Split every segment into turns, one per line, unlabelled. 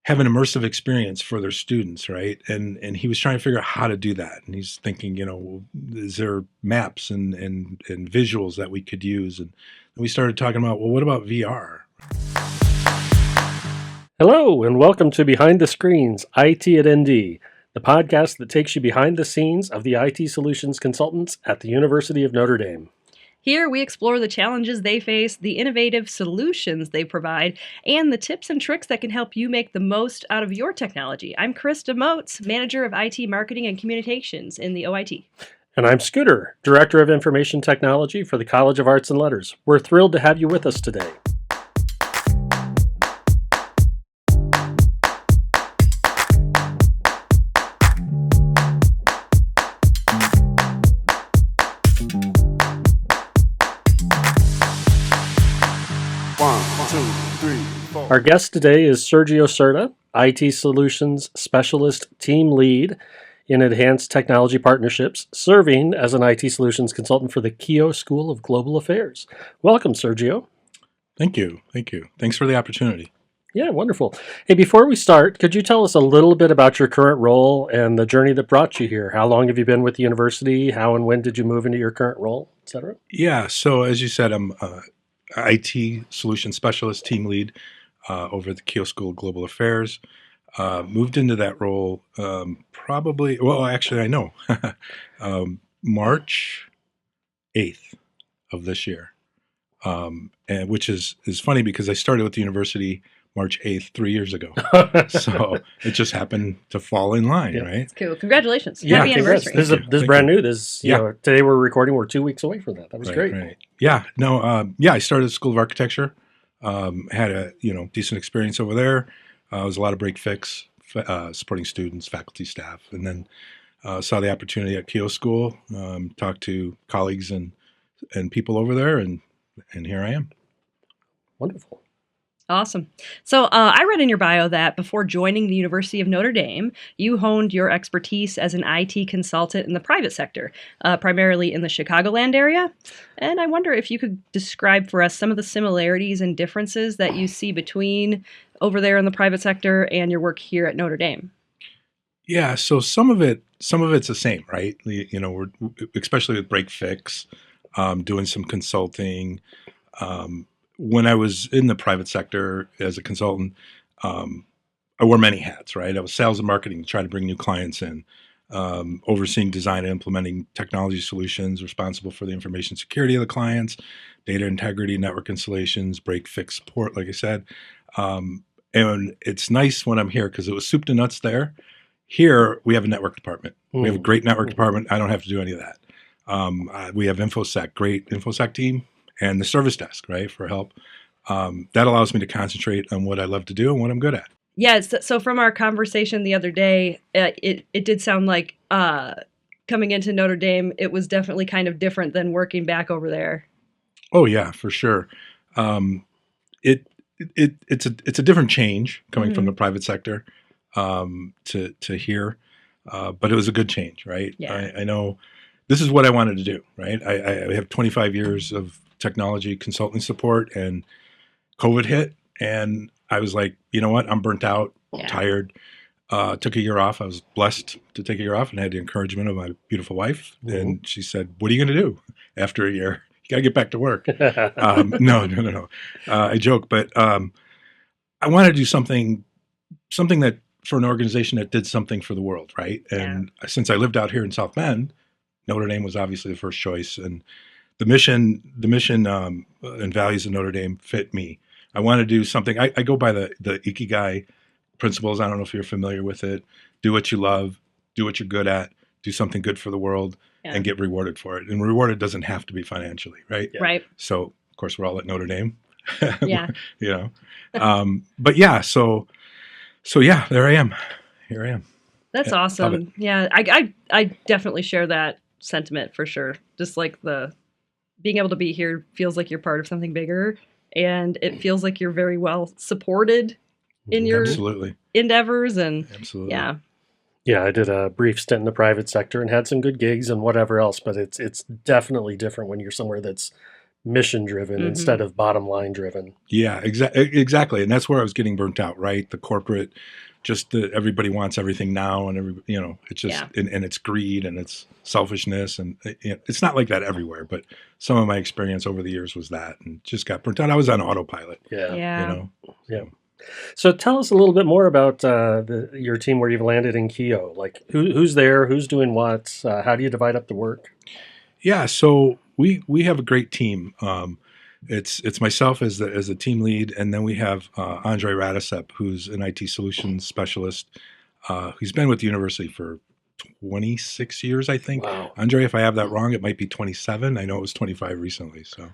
have an immersive experience for their students, right? And he was trying to figure out how to do that. And he's thinking, is there maps and visuals that we could use? And we started talking about, well, what about VR?
Hello, and welcome to Behind the Screens, IT at ND, the podcast that takes you behind the scenes of the IT solutions consultants at the University of Notre Dame.
Here, we explore the challenges they face, the innovative solutions they provide, and the tips and tricks that can help you make the most out of your technology. I'm Krista Motes, Manager of IT Marketing and Communications in the OIT.
And I'm Scooter, Director of Information Technology for the College of Arts and Letters. We're thrilled to have you with us today. Our guest today is Sergio Cerda, IT Solutions Specialist Team Lead in Enhanced Technology Partnerships, serving as an IT Solutions Consultant for the Keough School of Global Affairs. Welcome, Sergio.
Thank you. Thanks for the opportunity.
Yeah, wonderful. Hey, before we start, could you tell us a little bit about your current role and the journey that brought you here? How long have you been with the university? How and when did you move into your current role, et cetera?
Yeah, so as you said, I'm IT Solutions Specialist Team Lead over at the Keough School of Global Affairs. Moved into that role March 8th of this year, and which is funny because I started with the university March 8th 3 years ago. So it just happened to fall in line, right?
That's cool. Congratulations.
Yeah,
Happy anniversary.
This is brand new. Today we're recording. We're 2 weeks away from that. That was great.
Right. Yeah. No. I started at the School of Architecture. Had a decent experience over there. It was a lot of break fix, supporting students, faculty, staff, and then saw the opportunity at Keough School. Talked to colleagues and people over there, and here I am.
Wonderful.
Awesome. So I read in your bio that before joining the University of Notre Dame, you honed your expertise as an IT consultant in the private sector, primarily in the Chicagoland area. And I wonder if you could describe for us some of the similarities and differences that you see between over there in the private sector and your work here at Notre Dame.
Yeah. So some of it's the same, right? We're especially with break fix, doing some consulting. When I was in the private sector as a consultant, I wore many hats, right? I was sales and marketing, trying to bring new clients in, overseeing design and implementing technology solutions, responsible for the information security of the clients, data integrity, network installations, break fix support, like I said. And it's nice when I'm here because it was soup to nuts there. Here, we have a network department. We have a great network department. I don't have to do any of that. We have InfoSec, great InfoSec team. And the service desk, right, for help. That allows me to concentrate on what I love to do and what I'm good at.
Yeah, so from our conversation the other day, it did sound like coming into Notre Dame, it was definitely kind of different than working back over there.
Oh yeah, for sure. It's a different change coming from the private sector to here, but it was a good change, right?
Yeah.
I know this is what I wanted to do, right? I have 25 years of technology consulting support, and COVID hit, and I was like, you know what? I'm burnt out, tired. Took a year off. I was blessed to take a year off and had the encouragement of my beautiful wife. And she said, what are you going to do after a year? You got to get back to work. No. I joke, but I want to do something that for an organization that did something for the world, right? And since I lived out here in South Bend, Notre Dame was obviously the first choice, and the mission and values of Notre Dame fit me. I want to do something. I go by the Ikigai principles. I don't know if you're familiar with it. Do what you love, do what you're good at, do something good for the world, and get rewarded for it. And rewarded doesn't have to be financially, right?
Yeah. Right.
So, of course, we're all at Notre Dame.
Yeah.
But yeah, so yeah, there I am. Here I am.
That's awesome. Yeah, I definitely share that sentiment for sure. Just like the being able to be here feels like you're part of something bigger, and it feels like you're very well supported in your endeavors. And
yeah, I did a brief stint in the private sector and had some good gigs and whatever else, but it's definitely different when you're somewhere that's mission driven instead of bottom line driven.
Yeah, exactly. And that's where I was getting burnt out, right? The corporate, everybody wants everything now, and it's just, and it's greed and it's selfishness. And it's not like that everywhere, but some of my experience over the years was that, and just got burnt out. I was on autopilot.
Yeah. So tell us a little bit more about your team where you've landed in Keough. Like who's there, who's doing what, how do you divide up the work?
Yeah, so we have a great team. It's myself as the team lead, and then we have Andre Radisep, who's an IT solutions specialist. He's been with the university for 26 years, I think.
Wow.
Andre, if I have that wrong, it might be 27. I know it was 25 recently. So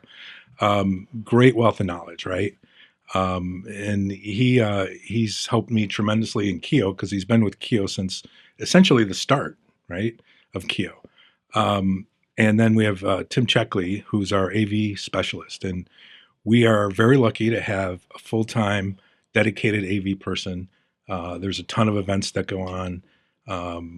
great wealth of knowledge, right? And he's helped me tremendously in Keough because he's been with Keough since essentially the start, right, of Keough. And then we have Tim Checkley, who's our AV specialist. And we are very lucky to have a full-time dedicated AV person. There's a ton of events that go on.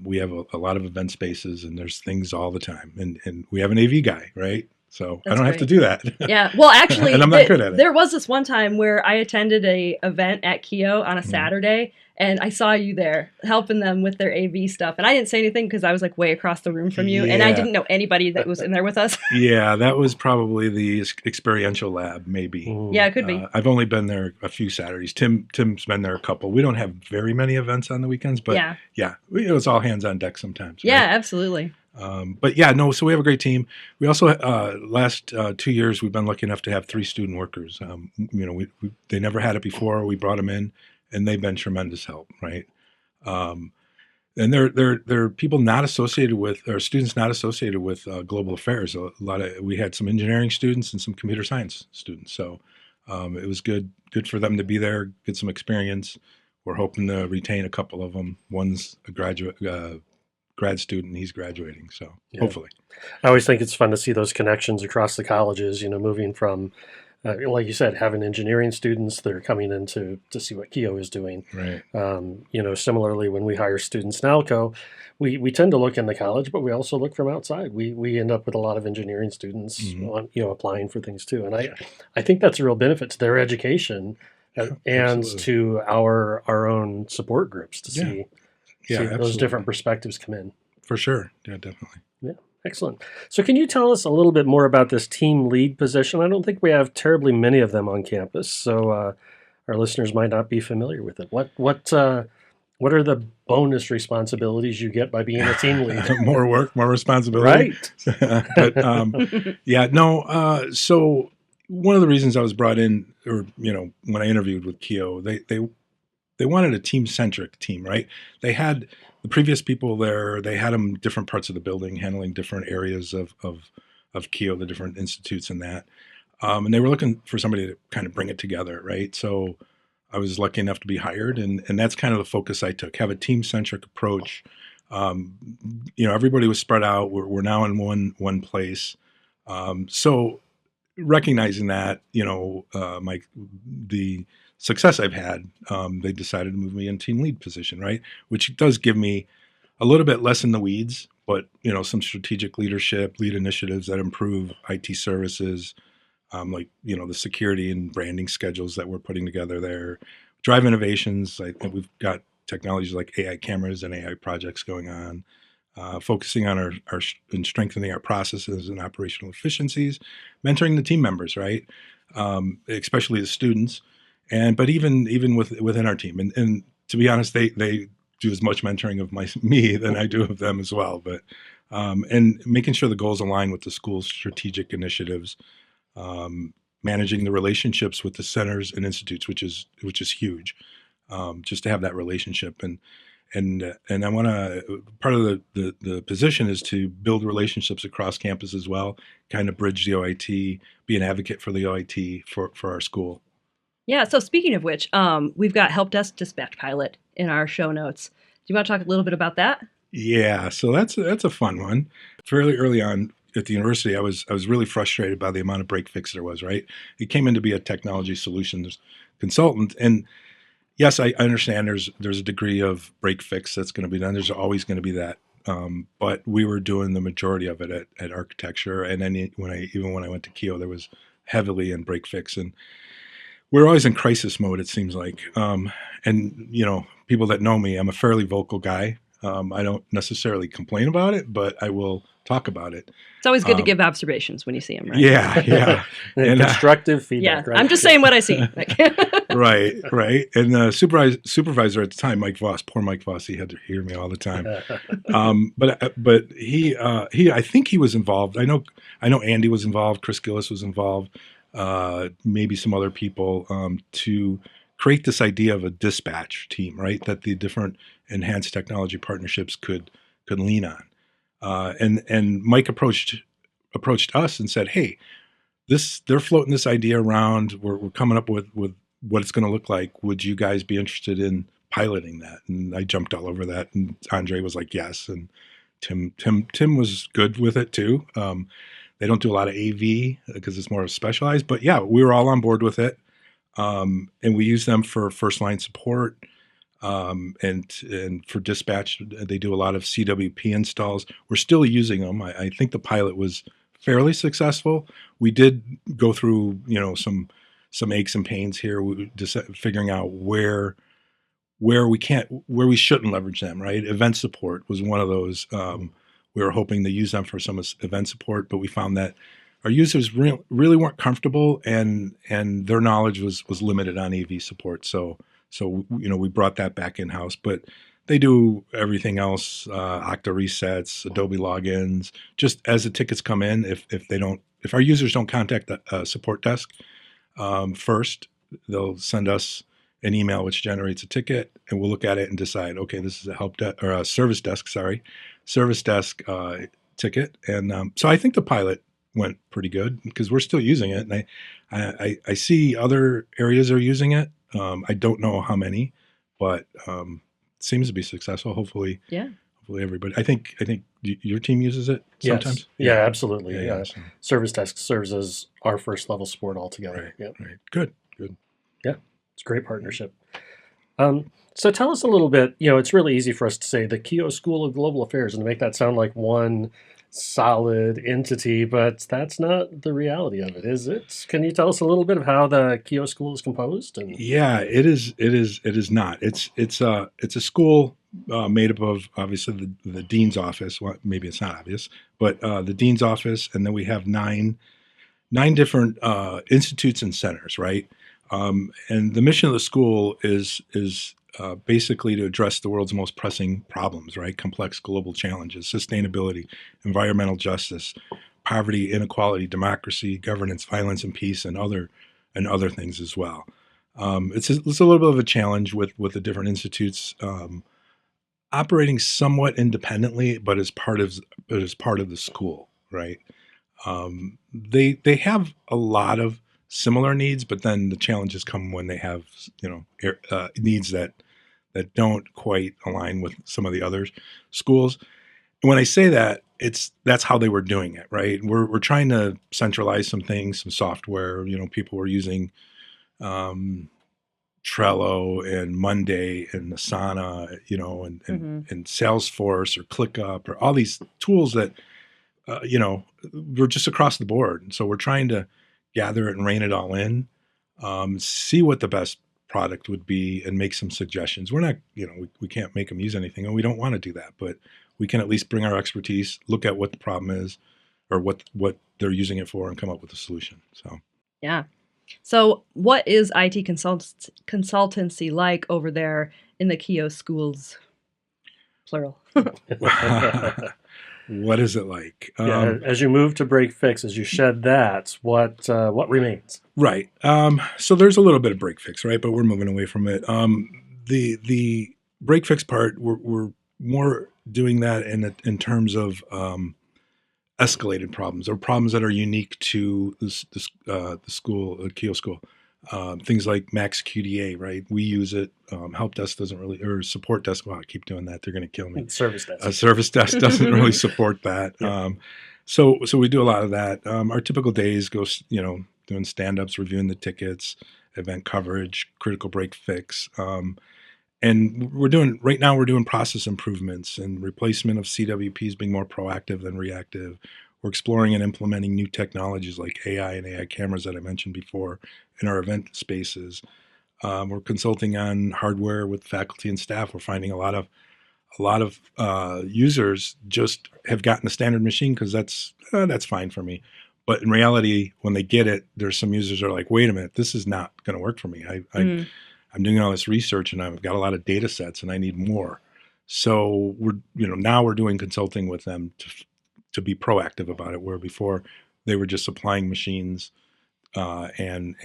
We have a lot of event spaces, and there's things all the time. And we have an AV guy, right? So I don't have to do that.
Yeah. Well, actually,
and I'm not good at it.
There was this one time where I attended a event at Keough on a Saturday, and I saw you there helping them with their AV stuff. And I didn't say anything because I was like way across the room from you, and I didn't know anybody that was in there with us.
Yeah, that was probably the experiential lab, maybe.
Yeah, it could be.
I've only been there a few Saturdays. Tim's been there a couple. We don't have very many events on the weekends, but yeah, it was all hands on deck sometimes.
Yeah,
right?
Absolutely.
But yeah, no, so we have a great team. We also, last 2 years, we've been lucky enough to have 3 student workers. They never had it before. We brought them in, and they've been tremendous help, right? And they're people not associated with, or students not associated with global affairs. We had some engineering students and some computer science students. So it was good for them to be there, get some experience. We're hoping to retain a couple of them. One's a grad student, he's graduating, so hopefully.
I always think it's fun to see those connections across the colleges, moving from like you said, having engineering students that are coming in to see what Keough is doing.
Right.
Similarly, when we hire students in Alco, we tend to look in the college, but we also look from outside. We end up with a lot of engineering students applying for things too. And I think that's a real benefit to their education and absolutely. To our own support groups to see those different perspectives come in.
For sure. Yeah, definitely.
Yeah, excellent. So can you tell us a little bit more about this team lead position? I don't think we have terribly many of them on campus, so our listeners might not be familiar with it. What are the bonus responsibilities you get by being a team lead?
More work, more responsibility.
Right.
But so one of the reasons I was brought in, or when I interviewed with Keough, they wanted a team-centric team, right? They had the previous people there, they had them different parts of the building, handling different areas of Keough, the different institutes and that. And they were looking for somebody to kind of bring it together, right? So I was lucky enough to be hired, and that's kind of the focus I took, have a team-centric approach. Everybody was spread out. We're now in one place. So recognizing that, the success I've had, they decided to move me in team lead position, right? Which does give me a little bit less in the weeds, but some strategic leadership, lead initiatives that improve IT services, the security and branding schedules that we're putting together there, drive innovations. I think we've got technologies like AI cameras and AI projects going on, focusing on our and strengthening our processes and operational efficiencies, mentoring the team members, right? Especially the students. But even within our team, and to be honest, they do as much mentoring of me than I do of them as well. But and making sure the goals align with the school's strategic initiatives, managing the relationships with the centers and institutes, which is huge, just to have that relationship. And I want to, part of the position is to build relationships across campus as well, kind of bridge the OIT, be an advocate for the OIT for our school.
Yeah, so speaking of which, we've got Help Desk Dispatch Pilot in our show notes. Do you want to talk a little bit about that?
Yeah, so that's a fun one. Fairly early on at the university, I was really frustrated by the amount of break fix there was, right? It came in to be a technology solutions consultant, and yes, I understand there's a degree of break fix that's going to be done. There's always going to be that but we were doing the majority of it at architecture. And then when I went to Keough, there was heavily in break fix, and we're always in crisis mode, it seems like. And people that know me, I'm a fairly vocal guy. I don't necessarily complain about it, but I will talk about it.
It's always good to give observations when you see them, right?
Yeah.
And constructive feedback,
yeah,
right?
I'm just saying what I see.
Right. And the supervisor at the time, Mike Voss, poor Mike Voss, he had to hear me all the time. But he I think he was involved. I know Andy was involved, Chris Gillis was involved, maybe some other people, to create this idea of a dispatch team, right? That the different enhanced technology partnerships could lean on. And Mike approached us and said, "Hey, they're floating this idea around. We're coming up with what it's going to look like. Would you guys be interested in piloting that?" And I jumped all over that, and Andre was like, "Yes," and Tim was good with it too. They don't do a lot of AV because it's more specialized, but yeah, we were all on board with it, and we use them for first line support. And for dispatch, they do a lot of CWP installs. We're still using them. I think the pilot was fairly successful. We did go through, some aches and pains here, just figuring out where we shouldn't leverage them. Right, event support was one of those. We were hoping to use them for some event support, but we found that our users really weren't comfortable, and their knowledge was limited on AV support. So we brought that back in house, but they do everything else: Okta resets, Adobe logins. Just as the tickets come in, if our users don't contact the support desk first, they'll send us an email which generates a ticket, and we'll look at it and decide, okay, this is a or a service desk ticket. And so I think the pilot went pretty good because we're still using it, and I see other areas are using it. I don't know how many, but it seems to be successful. Hopefully everybody. I think your team uses it sometimes.
Yes. Yeah, absolutely.
Yeah.
Service desk serves as our first level support altogether.
Right. Good.
Yeah, it's a great partnership. So tell us a little bit. It's really easy for us to say the Keough School of Global Affairs and to make that sound like one solid entity, but that's not the reality of it, is it? Can you tell us a little bit of how the Keough School is composed?
Yeah, it is not. It's a school made up of obviously the dean's office. Well, maybe it's not obvious, but the dean's office, and then we have nine different institutes and centers, right? And the mission of the school is basically to address the world's most pressing problems, right? Complex global challenges, sustainability, environmental justice, poverty, inequality, democracy, governance, violence, and peace, and other things as well. It's a little bit of a challenge with the different institutes operating somewhat independently, but as part of the school, right? They have a lot of similar needs, but then the challenges come when they have needs that don't quite align with some of the other schools. And when I say that, that's how they were doing it, right? We're trying to centralize some things, some software. People were using Trello and Monday and Asana, and Salesforce or ClickUp or all these tools that we're just across the board. And so we're trying to gather it and rein it all in, see what the best product would be, and make some suggestions. We're not, we can't make them use anything, and we don't want to do that, but we can at least bring our expertise, look at what the problem is, or what they're using it for, and come up with a solution. So
yeah. So what is IT consultancy like over there in the Keough schools, plural?
What is it like?
As you move to break fix, as you shed that, what remains?
Right. So there's a little bit of break fix, right? But we're moving away from it. The break fix part, we're more doing that in terms of escalated problems or problems that are unique to the school, Keough School. Things like Max QDA, right? We use it. Help desk doesn't really, or support desk. Wow, I keep doing that. They're going to kill me.
Service desk.
Service desk doesn't really support that.
Yeah.
So we do a lot of that. Our typical days go, doing stand-ups, reviewing the tickets, event coverage, critical break fix. and we're doing process improvements and replacement of CWPs, being more proactive than reactive. We're exploring and implementing new technologies like AI and AI cameras that I mentioned before in our event spaces. We're consulting on hardware with faculty and staff. We're finding a lot of users just have gotten a standard machine because that's fine for me. But in reality, when they get it, there's some users that are like, wait a minute, this is not going to work for me. I'm doing all this research and I've got a lot of data sets and I need more. So now we're doing consulting with them to be proactive about it, where before they were just supplying machines and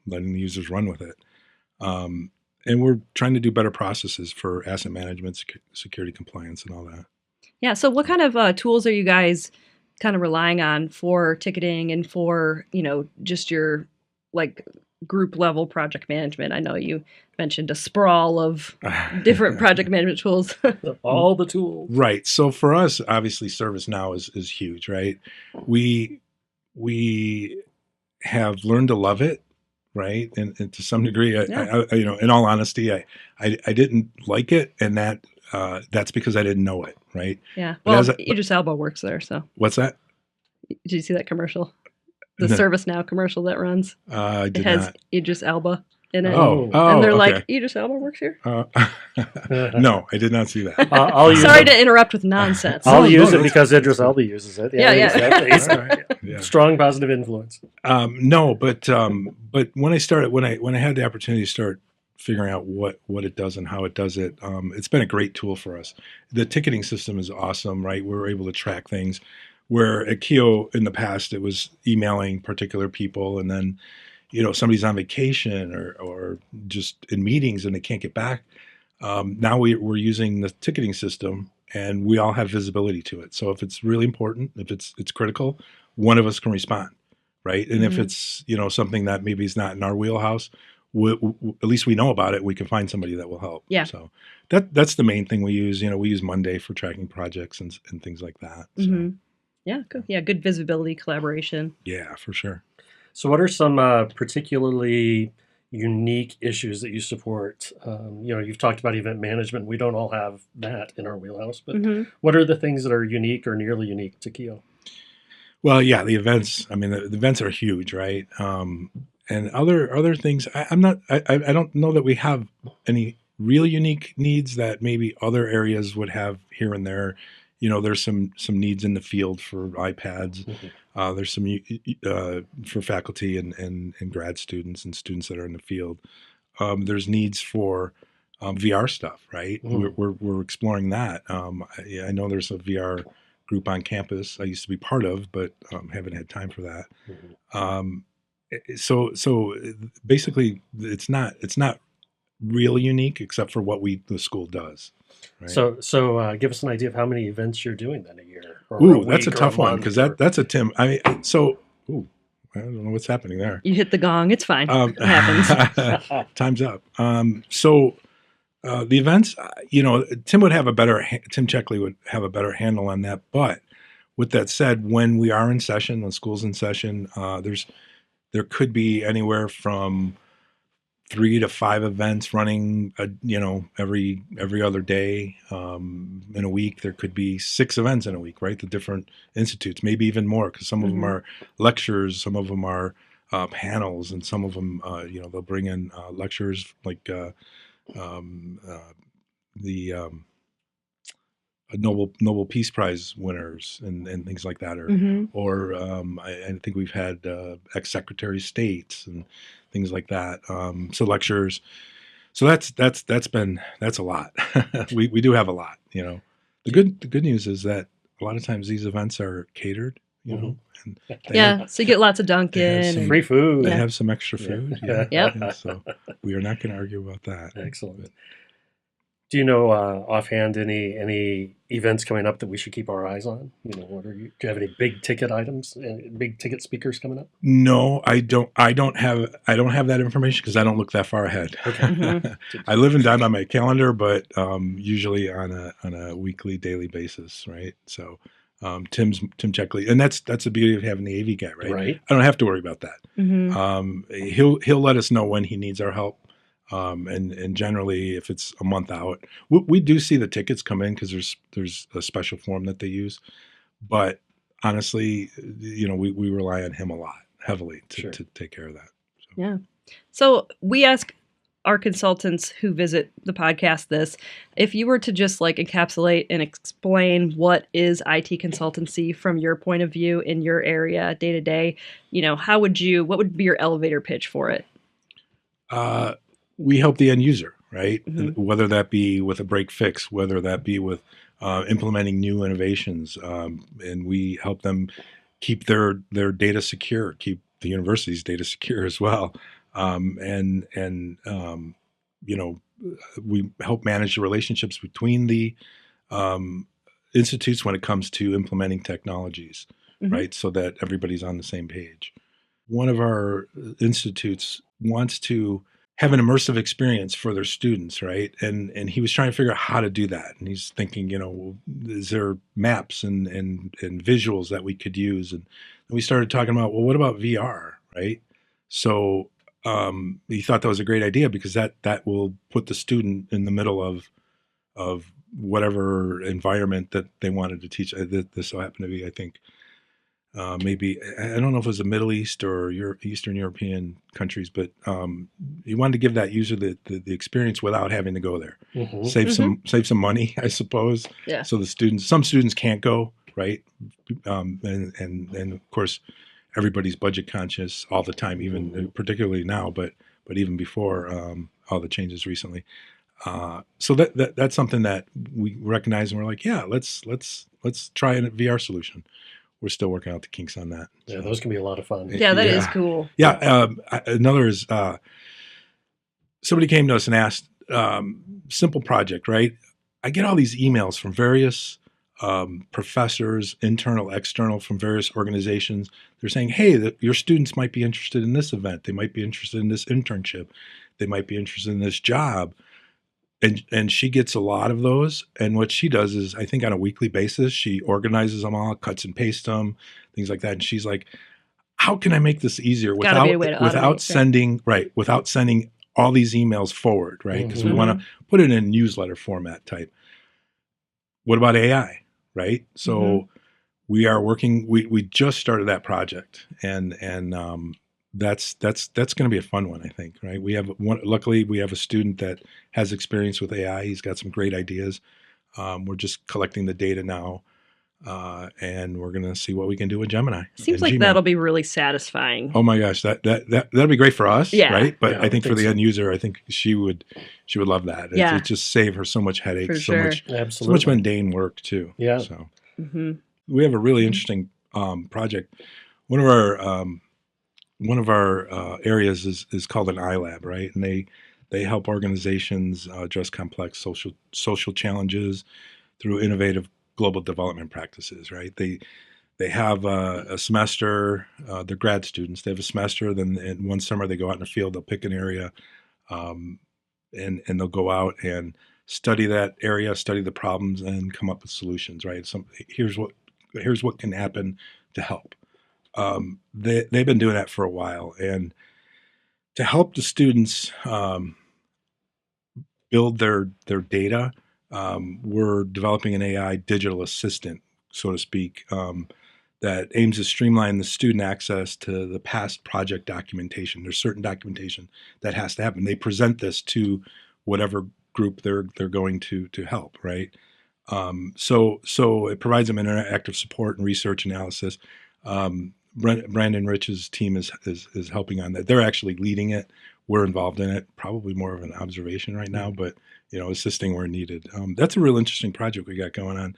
letting the users run with it. And we're trying to do better processes for asset management, security compliance, and all that.
Yeah. So what kind of tools are you guys kind of relying on for ticketing and for, just your like group level project management? I know you mentioned a sprawl of different project management tools.
All the tools.
Right. So for us, obviously ServiceNow is huge, right? We have learned to love it, right? And to some degree, I in all honesty, I didn't like it, and that's because I didn't know it, right?
Yeah. Well, Idris Elba works there, so.
What's that?
Did you see that commercial? The ServiceNow commercial that runs.
I did
it has
not.
Idris Elba in it.
Oh,
and they're
okay.
like, Idris Elba works here?
No, I did not see that.
Sorry to interrupt with nonsense.
I'll use it because Idris Elba uses it.
Yeah.
Strong positive influence.
No, but when I had the opportunity to start figuring out what it does and how it does it, it's been a great tool for us. The ticketing system is awesome, right? We're able to track things. Where at Keough in the past, it was emailing particular people, and then, somebody's on vacation or just in meetings and they can't get back. Now we're using the ticketing system, and we all have visibility to it. So if it's really important, if it's critical, one of us can respond, right? And if it's something that maybe is not in our wheelhouse, at least we know about it. We can find somebody that will help.
Yeah.
So that's the main thing we use. We use Monday for tracking projects and things like that. So.
Mm-hmm. Yeah, good. Yeah, good visibility, collaboration.
Yeah, for sure.
So what are some particularly unique issues that you support? You've talked about event management. We don't all have that in our wheelhouse, but what are the things that are unique or nearly unique to Keough?
Well, yeah, the events. I mean, the events are huge, right? And other things. I don't know that we have any really unique needs that maybe other areas would have here and there. There's some needs in the field for iPads. There's some for faculty and grad students and students that are in the field. There's needs for VR stuff, right? We're exploring that. I know there's a VR group on campus I used to be part of, but haven't had time for that. So basically, it's not really unique except for what the school does. Right.
So give us an idea of how many events you're doing then a year.
Ooh, that's a tough one because that's a Tim. I don't know what's happening there.
You hit the gong. It's fine. It happens.
Time's up. So the events, Tim Checkley would have a better handle on that. But with that said, when we are in session, when school's in session, there could be anywhere from 3 to 5 events running, every other day. In a week, there could be 6 events in a week, right? The different institutes, maybe even more, because some of them are lectures, some of them are panels, and some of them, they'll bring in lectures like the Nobel Peace Prize winners and things like that, or I think we've had ex-secretary of states and things like that. So lectures. So that's a lot. we do have a lot. The good news is that a lot of times these events are catered. And
so you get lots of Dunkin'.
Free food.
They have some extra food.
Yeah.
So we are not going to argue about that.
Excellent. Do you know offhand any events coming up that we should keep our eyes on? Do you have any big ticket items, big ticket speakers coming up?
No, I don't have that information because I don't look that far ahead.
Okay.
I live and die by my calendar, but usually on a weekly, daily basis, right? So Tim Checkley, and that's the beauty of having the AV guy, right?
Right.
I don't have to worry about that. He'll let us know when he needs our help. And generally, if it's a month out, we do see the tickets come in because there's a special form that they use. But honestly, we rely on him a lot, heavily, to take care of that. So.
Yeah. So we ask our consultants who visit the podcast this, if you were to just like encapsulate and explain what is IT consultancy from your point of view in your area day to day, what would be your elevator pitch for it?
We help the end user, right?
Mm-hmm.
Whether that be with a break fix, whether that be with implementing new innovations, and we help them keep their data secure, keep the university's data secure as well. We help manage the relationships between the institutes when it comes to implementing technologies,
Mm-hmm.
right? So that everybody's on the same page. One of our institutes wants to have an immersive experience for their students, right? And he was trying to figure out how to do that. And he's thinking, is there maps and visuals that we could use? And we started talking about, well, what about VR, right? So he thought that was a great idea because that will put the student in the middle of whatever environment that they wanted to teach. This will happen to be, I think, maybe, I don't know if it was the Middle East or Eastern European countries, but you wanted to give that user the experience without having to go there.
Mm-hmm.
Save some money, I suppose.
Yeah.
So some students can't go, right? And of course, everybody's budget conscious all the time, even particularly now, but even before all the changes recently. So that's something that we recognize, and we're like, yeah, let's try a VR solution. We're still working out the kinks on that.
Yeah, those can be a lot of fun.
Yeah, that is cool.
Yeah. Another is somebody came to us and asked, simple project, right? I get all these emails from various professors, internal, external, from various organizations. They're saying, hey, your students might be interested in this event. They might be interested in this internship. They might be interested in this job. And she gets a lot of those. And what she does is, I think on a weekly basis, she organizes them all, cuts and pastes them, things like that. And she's like, how can I make this easier without sending all these emails forward, right? Because we want to put it in newsletter format type. What about AI, right? So we are working, we just started that project, and that's going to be a fun one, I think, right? Luckily we have a student that has experience with AI. He's got some great ideas. We're just collecting the data now, and we're going to see what we can do with Gemini.
Seems like Gmail. That'll be really satisfying.
Oh my gosh, that'll be great for us, right? But
yeah,
I think for the end user, I think she would love that. It just save her so much headache, so much mundane work too.
Yeah.
So we have a really interesting project. One of our areas is called an iLab, right? And they help organizations address complex social challenges through innovative global development practices, right? They have a semester. They're grad students. They have a semester. Then in one summer they go out in the field. They'll pick an area, and they'll go out and study that area, study the problems, and come up with solutions, right? Here's what can happen to help. They've been doing that for a while, and to help the students build their data, we're developing an AI digital assistant, so to speak, that aims to streamline the student access to the past project documentation. There's certain documentation that has to happen. They present this to whatever group they're going to help, right? So it provides them interactive support and research analysis. Brandon Rich's team is helping on that. They're actually leading it. We're involved in it, probably more of an observation right now, but assisting where needed. That's a real interesting project we got going on.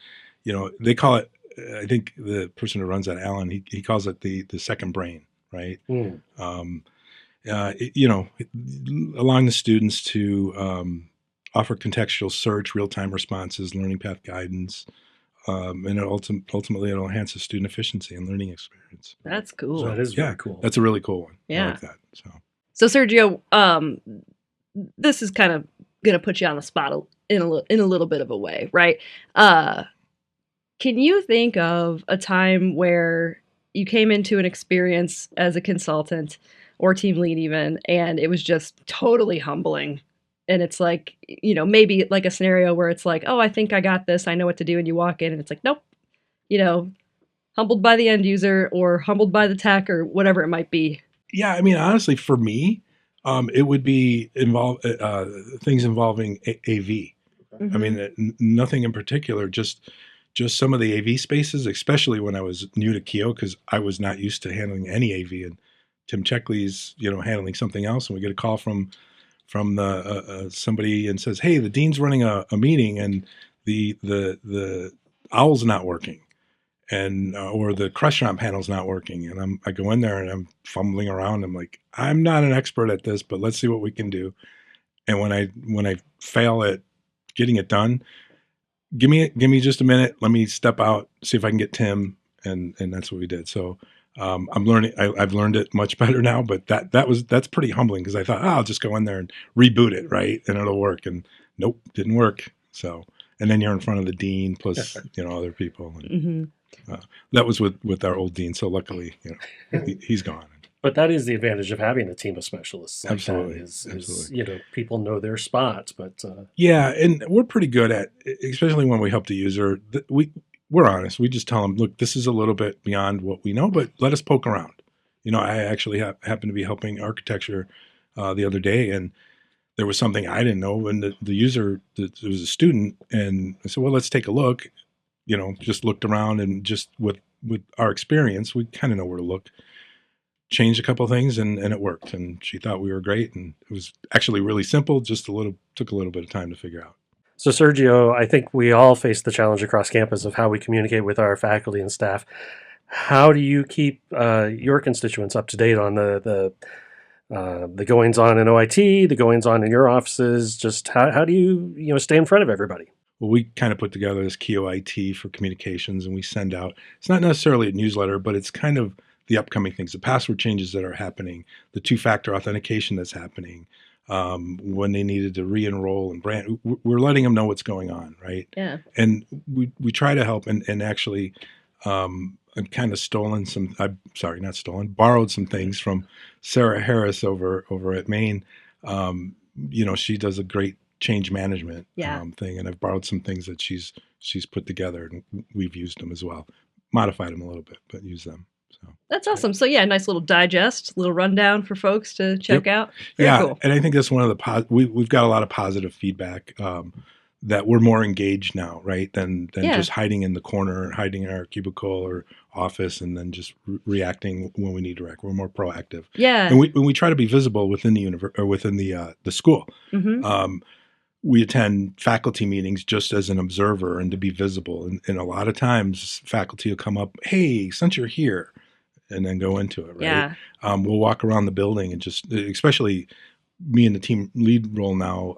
They call it, I think the person who runs that, Alan, he calls it the second brain, right? Allowing the students to offer contextual search, real-time responses, learning path guidance, and ultimately it'll enhance the student efficiency and learning experience.
That's cool.
So that is very cool.
That's a really cool one.
Yeah.
I like that.
So Sergio, this is kind of going to put you on the spot in a little bit of a way, right? Can you think of a time where you came into an experience as a consultant or team lead even, and it was just totally humbling. And it's like, maybe like a scenario where it's like, oh, I think I got this, I know what to do, and you walk in and it's like, nope, humbled by the end user or humbled by the tech or whatever it might be.
Yeah, I mean, honestly, for me, it would be things involving AV.
Mm-hmm.
I mean, nothing in particular, just some of the AV spaces, especially when I was new to Keough, because I was not used to handling any AV, and Tim Checkley's, handling something else, and we get a call from the somebody and says, "Hey, the dean's running a meeting, and the owl's not working." And or the restaurant panel's not working, and I go in there and I'm fumbling around. I'm like, I'm not an expert at this, but let's see what we can do. And when I fail at getting it done, give me just a minute. Let me step out, see if I can get Tim, and that's what we did. So I'm learning. I've learned it much better now, but that's pretty humbling, because I thought, I'll just go in there and reboot it, right, and it'll work. And nope, didn't work. So, and then you're in front of the dean plus other people. And,
mm-hmm.
That was with our old dean. So luckily, he's gone.
But that is the advantage of having a team of specialists. Like
Absolutely.
That is, people know their spots. But
yeah, and we're pretty good at, especially when we help the user. We're honest. We just tell them, look, this is a little bit beyond what we know, but let us poke around. I actually happened to be helping architecture the other day, and there was something I didn't know. And the user, there was a student, and I said, well, let's take a look. Just looked around, and just with our experience, we kind of know where to look. Changed a couple of things, and it worked. And she thought we were great, and it was actually really simple. Just took a little bit of time to figure out.
So Sergio, I think we all face the challenge across campus of how we communicate with our faculty and staff. How do you keep your constituents up to date on the goings on in OIT, the goings on in your offices? Just how do you stay in front of everybody?
Well, we kind of put together this Keough IT for communications, and we send out, it's not necessarily a newsletter, but it's kind of the upcoming things, the password changes that are happening, the two-factor authentication that's happening, when they needed to re-enroll and brand. We're letting them know what's going on, right?
Yeah.
And we try to help, and actually I've kind of borrowed some things from Sarah Harris over at Maine. She does a great change management thing, and I've borrowed some things that she's put together, and we've used them as well, modified them a little bit, but use them. So
that's awesome. So yeah, nice little digest, little rundown for folks to check out. Very cool.
And I think that's one of the we've got a lot of positive feedback, that we're more engaged now, right, than just hiding in the corner and hiding in our cubicle or office, and then just reacting when we need to react. We're more proactive.
Yeah.
And we try to be visible within the school.
Mm-hmm.
We attend faculty meetings just as an observer and to be visible. And a lot of times faculty will come up, hey, since you're here, and then go into it, right?
Yeah.
We'll walk around the building and just, especially me in the team lead role now,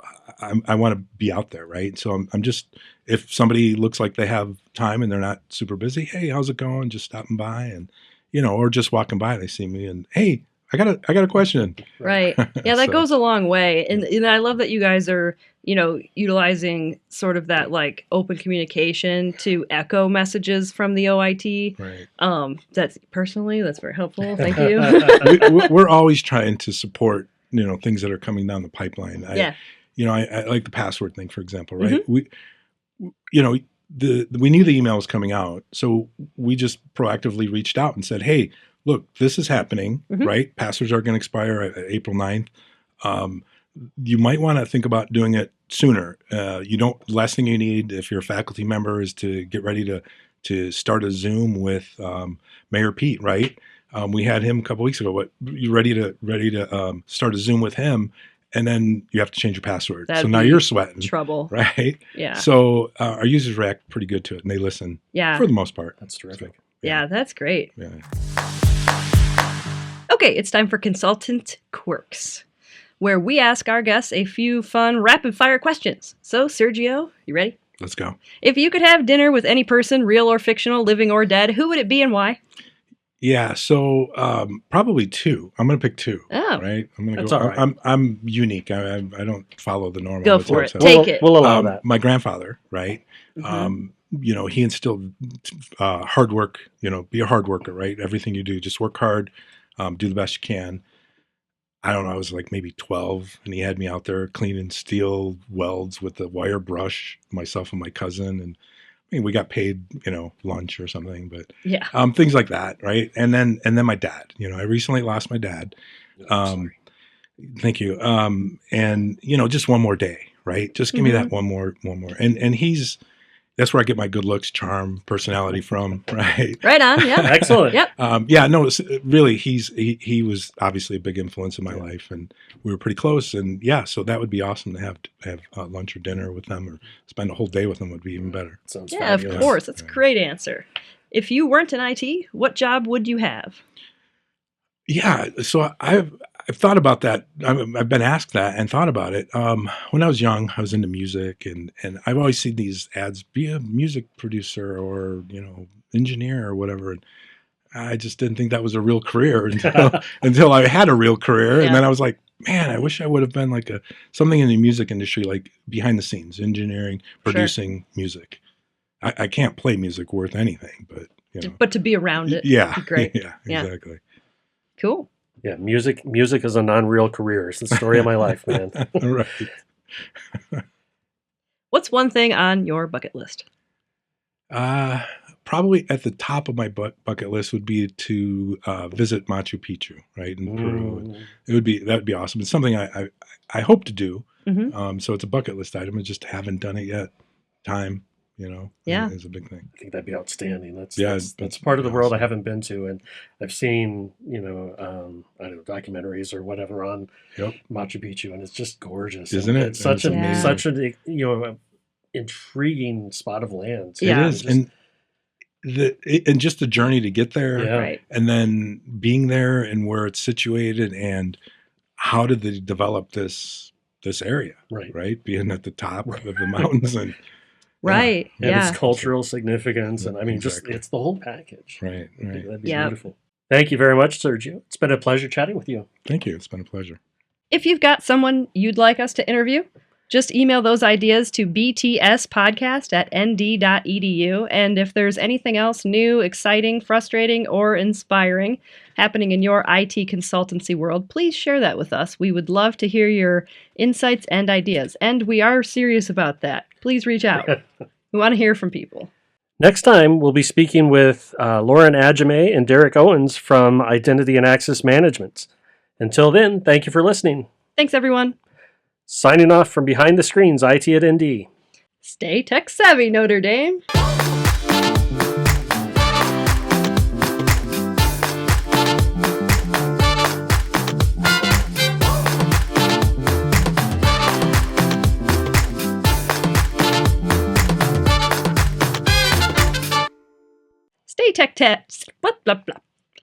I want to be out there, right? So I'm just, if somebody looks like they have time and they're not super busy, hey, how's it going? Just stopping by, and, or just walking by, they see me and, hey, I got a question.
Right. Yeah, that goes a long way. And I love that you guys are, utilizing sort of that like open communication to echo messages from the OIT.
Right.
That's very helpful. Thank you.
We're always trying to support, things that are coming down the pipeline. I like the password thing, for example, right? Mm-hmm. We knew the email was coming out, so we just proactively reached out and said, hey, look, this is happening, mm-hmm. right? Passwords are going to expire at April 9th. You might want to think about doing it sooner. Last thing you need if you're a faculty member is to get ready to start a Zoom with Mayor Pete, right? We had him a couple weeks ago. You ready to start a Zoom with him, and then you have to change your password. So now you're sweating.
Trouble.
Right?
Yeah.
So our users react pretty good to it, and they listen for the most part.
That's terrific.
So,
yeah, that's great.
Yeah.
Okay, it's time for Consultant Quirks, where we ask our guests a few fun rapid-fire questions. So, Sergio, you ready?
Let's go.
If you could have dinner with any person, real or fictional, living or dead, who would it be and why?
Yeah, so probably two. I'm going to pick two.
Oh,
right.
That's all right.
I'm unique. I don't follow the normal.
Go for it. Take it.
We'll allow that.
My grandfather, right?
Mm-hmm.
He instilled hard work. Be a hard worker, right? Everything you do, just work hard, do the best you can. I don't know, I was like maybe 12, and he had me out there cleaning steel welds with a wire brush, myself and my cousin. And I mean, we got paid, lunch or something, but
Yeah.
things like that, right? And then my dad. I recently lost my dad.
Sorry.
Thank you. And just one more day, right? Just give me that one more. And that's where I get my good looks, charm, personality from, right?
Right on. Yeah.
Excellent.
Yep.
Really, he was obviously a big influence in my life, and we were pretty close. And so that would be awesome to have lunch or dinner with them, or spend a whole day with them would be even better.
Sounds
Yeah,
fabulous.
of course. That's a great answer. If you weren't in IT, what job would you have?
Yeah, so I've thought about that. I've been asked that and thought about it. When I was young, I was into music, and I've always seen these ads: be a music producer or engineer or whatever. And I just didn't think that was a real career until I had a real career, and then I was like, man, I wish I would have been like something in the music industry, like behind the scenes, engineering, producing music. I can't play music worth anything,
but to be around it,
yeah,
would be great.
Yeah, exactly.
Cool.
Yeah, music is a non-real career. It's the story of my life, man.
Right.
What's one thing on your bucket list?
Probably at the top of my bucket list would be to visit Machu Picchu, right, in Peru. That would be awesome. It's something I hope to do. So it's a bucket list item. I just haven't done it yet. Time, is a big thing.
I think that'd be outstanding. That's
that's
part of the world I
awesome.
haven't been to, and I've seen I don't know, documentaries or whatever on Machu Picchu, and it's just gorgeous,
isn't it?
It's such
It's
such an intriguing spot of land.
Yeah.
It is, and just the journey to get there,
Right.
and then being there and where it's situated, and how did they develop this area, right? Being at the top of the mountains and.
Right.
And its cultural significance, and I mean,
Exactly.
just it's the whole package.
Right.
That'd be beautiful. Thank you very much, Sergio. It's been a pleasure chatting with you.
Thank you. It's been a pleasure.
If you've got someone you'd like us to interview, just email those ideas to btspodcast@nd.edu. And if there's anything else new, exciting, frustrating, or inspiring happening in your IT consultancy world, please share that with us. We would love to hear your insights and ideas. And we are serious about that. Please reach out. We want to hear from people.
Next time, we'll be speaking with Lauren Adjame and Derek Owens from Identity and Access Management. Until then, thank you for listening.
Thanks, everyone.
Signing off from behind the screens, IT at ND.
Stay tech savvy, Notre Dame. Stay tech. Blah, blah, blah.